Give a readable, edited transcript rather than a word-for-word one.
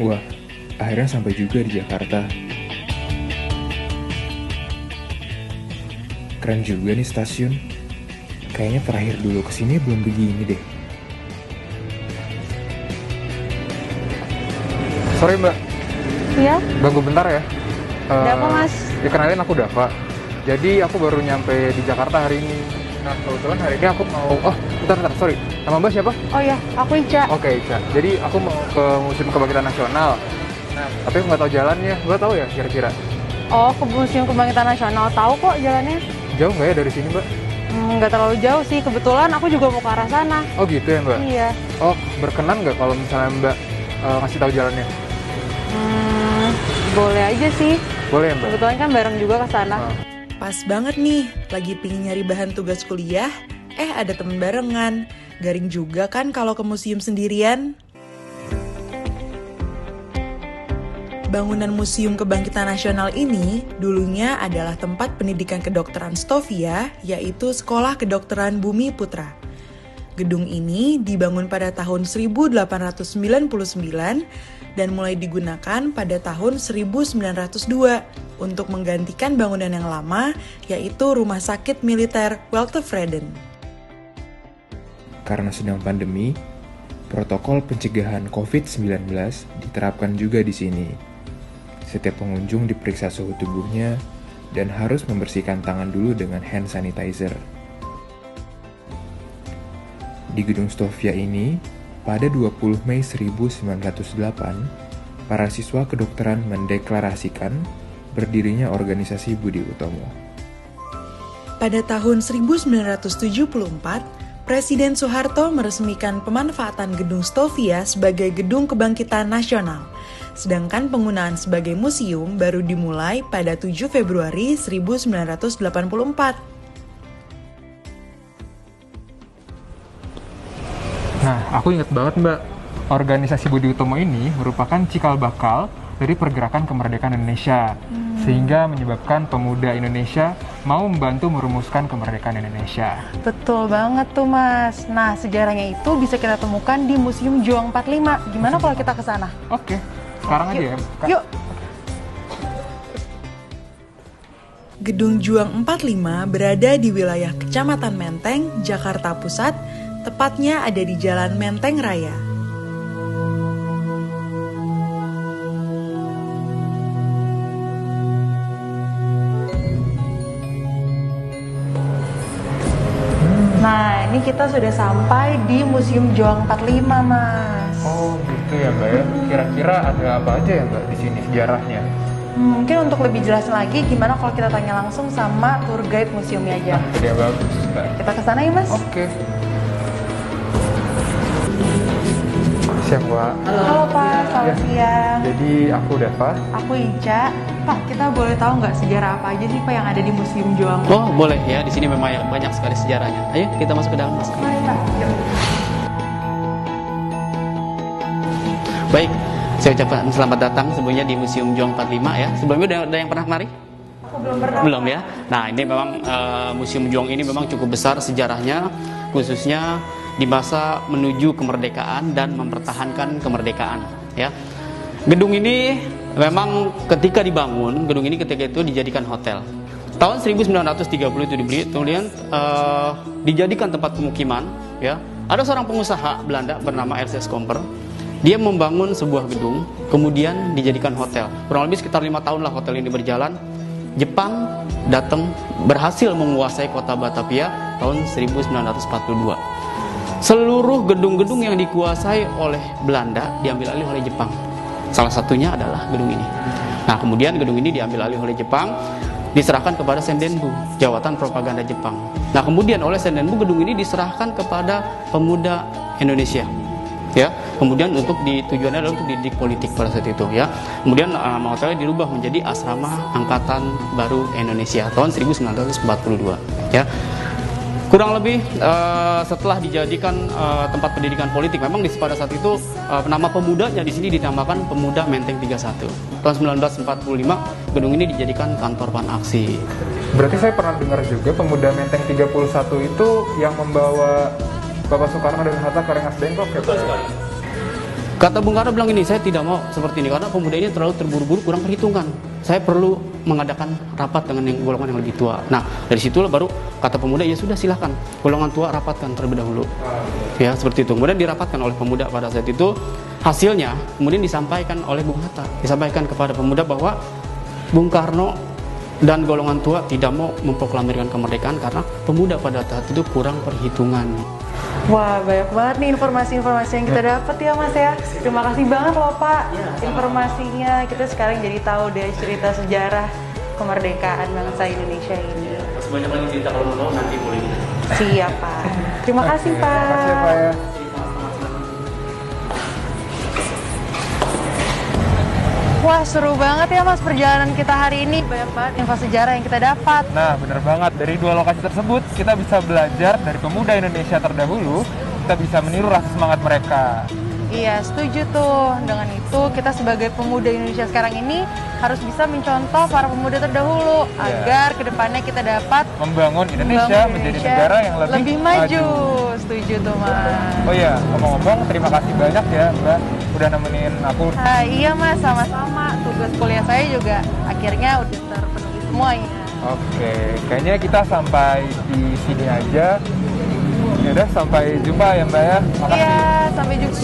Wah, akhirnya sampai juga di Jakarta. Keren juga nih stasiun. Kayaknya terakhir dulu kesini belum begini deh. Sorry mbak, Iya, ganggu bentar ya. ada apa mas? Ya kenalin aku Dava. Jadi aku baru nyampe di Jakarta hari ini. Nah kebetulan hari ini aku mau, bentar, sorry. Nama mbak siapa? Oh ya, aku Ica. Oke, Ica. Jadi aku mau ke Museum Kebangkitan Nasional. Nah, tapi aku nggak tahu jalannya. Mbak tahu ya kira-kira? Oh, ke Museum Kebangkitan Nasional. Tahu kok jalannya. Jauh nggak ya dari sini mbak? Nggak terlalu jauh sih. Kebetulan aku juga mau ke arah sana. Oh gitu ya mbak? Iya. Oh, berkenan nggak kalau misalnya mbak ngasih tahu jalannya? Boleh aja sih. Boleh ya mbak? Kebetulan kan bareng juga ke sana. Pas banget nih, lagi pingin nyari bahan tugas kuliah, ada temen barengan. Garing juga kan kalau ke museum sendirian. Bangunan Museum Kebangkitan Nasional ini dulunya adalah tempat pendidikan kedokteran Stovia, yaitu Sekolah Kedokteran Bumi Putra. Gedung ini dibangun pada tahun 1899 dan mulai digunakan pada tahun 1902 untuk menggantikan bangunan yang lama, yaitu Rumah Sakit Militer Walter Freden. Karena sedang pandemi, protokol pencegahan COVID-19 diterapkan juga di sini. Setiap pengunjung diperiksa suhu tubuhnya dan harus membersihkan tangan dulu dengan hand sanitizer. Di gedung Stovia ini, pada 20 Mei 1908, para siswa kedokteran mendeklarasikan berdirinya organisasi Budi Utomo. Pada tahun 1974, Presiden Soeharto meresmikan pemanfaatan gedung Stovia sebagai gedung kebangkitan nasional. Sedangkan penggunaan sebagai museum baru dimulai pada 7 Februari 1984. Nah, aku ingat banget mbak, organisasi Budi Utomo ini merupakan cikal bakal dari pergerakan kemerdekaan Indonesia, sehingga menyebabkan pemuda Indonesia mau membantu merumuskan kemerdekaan Indonesia. Betul banget tuh mas. Nah, sejarahnya itu bisa kita temukan di Museum Juang 45. Gimana kalau kita ke sana? Oke, sekarang aja ya. Yuk. Gedung Juang 45 berada di wilayah Kecamatan Menteng, Jakarta Pusat, tepatnya ada di Jalan Menteng Raya. Nah, ini kita sudah sampai di Museum Juang 45, Mas. Oh gitu ya mbak ya. Kira-kira ada apa aja ya mbak di sini sejarahnya? Mungkin untuk lebih jelas lagi, gimana kalau kita tanya langsung sama tour guide museumnya aja? Jadi bagus mbak. Kita ke sana ya, Mas? Oke. Siap mbak. Halo Pak, selamat siang. Jadi aku Dava. Aku Ica. Pak, kita boleh tahu nggak sejarah apa aja sih Pak yang ada di Museum Juang? Oh boleh ya, di sini memang banyak sekali sejarahnya. Ayo kita masuk ke dalam mas. Mari Pak. Yuk. Baik, saya ucapkan selamat datang sebelumnya di Museum Juang 45 ya. Sebelumnya ada yang pernah kemari? Aku belum pernah. Belum ya. Nah ini memang Museum Juang ini memang cukup besar sejarahnya, khususnya di masa menuju kemerdekaan dan mempertahankan kemerdekaan ya. Gedung ini memang ketika dibangun, gedung ini ketika itu dijadikan hotel. Tahun 1930 itu dibeli, kemudian dijadikan tempat pemukiman ya. Ada seorang pengusaha Belanda bernama R.C. Komper. Dia membangun sebuah gedung, kemudian dijadikan hotel. Kurang lebih sekitar 5 tahun lah hotel ini berjalan. Jepang datang berhasil menguasai kota Batavia tahun 1942. Seluruh gedung-gedung yang dikuasai oleh Belanda diambil alih oleh Jepang. Salah satunya adalah gedung ini. Nah, kemudian gedung ini diambil alih oleh Jepang, diserahkan kepada Sendenbu, Jawatan Propaganda Jepang. Nah, kemudian oleh Sendenbu gedung ini diserahkan kepada pemuda Indonesia. Ya, kemudian tujuannya adalah untuk dididik politik pada saat itu ya. Kemudian nama hotelnya dirubah menjadi Asrama Angkatan Baru Indonesia tahun 1942 ya. Kurang lebih setelah dijadikan tempat pendidikan politik, memang pada saat itu nama pemudanya di sini dinamakan Pemuda Menteng 31. Tahun 1945 gedung ini dijadikan kantor Panaksi. Berarti saya pernah dengar juga Pemuda Menteng 31 itu yang membawa Bapak Soekarno dan Hatta ke Rengas Dengklok ya Pak? Kata Bung Karno bilang ini, saya tidak mau seperti ini karena pemuda ini terlalu terburu-buru, kurang perhitungan. Saya perlu mengadakan rapat dengan yang golongan yang lebih tua. Nah, dari situlah baru kata pemuda, ya sudah silahkan golongan tua rapatkan terlebih dahulu. Ya, seperti itu. Kemudian dirapatkan oleh pemuda pada saat itu. Hasilnya kemudian disampaikan oleh Bung Hatta, disampaikan kepada pemuda bahwa Bung Karno dan golongan tua tidak mau memproklamirkan kemerdekaan karena pemuda pada saat itu kurang perhitungan. Wah, banyak banget nih informasi-informasi yang kita dapat ya Mas ya. Terima kasih banget loh Pak informasinya. Kita sekarang jadi tahu deh cerita sejarah kemerdekaan bangsa Indonesia ini. Sebanyak lagi cerita kalau mau nanti boleh. Siap Pak. Terima kasih Pak. Terima kasih Pak ya. Wah, seru banget ya Mas perjalanan kita hari ini. Banyak banget info sejarah yang kita dapat. Nah, bener banget. Dari dua lokasi tersebut, kita bisa belajar dari pemuda Indonesia terdahulu, kita bisa meniru rasa semangat mereka. Iya, setuju tuh. Dengan itu, kita sebagai pemuda Indonesia sekarang ini harus bisa mencontoh para pemuda terdahulu agar kedepannya kita dapat Membangun Indonesia menjadi negara yang lebih maju. Setuju tuh, Mas. Oh iya, ngomong-ngomong, terima kasih banyak ya Mbak udah nemenin aku. Iya, Mas, sama-sama. Tugas kuliah saya juga akhirnya udah terpenuhi semuanya. Oke, kayaknya kita sampai di sini aja. Ya udah, sampai jumpa ya Mbak ya. Makasih. Iya, sampai jumpa.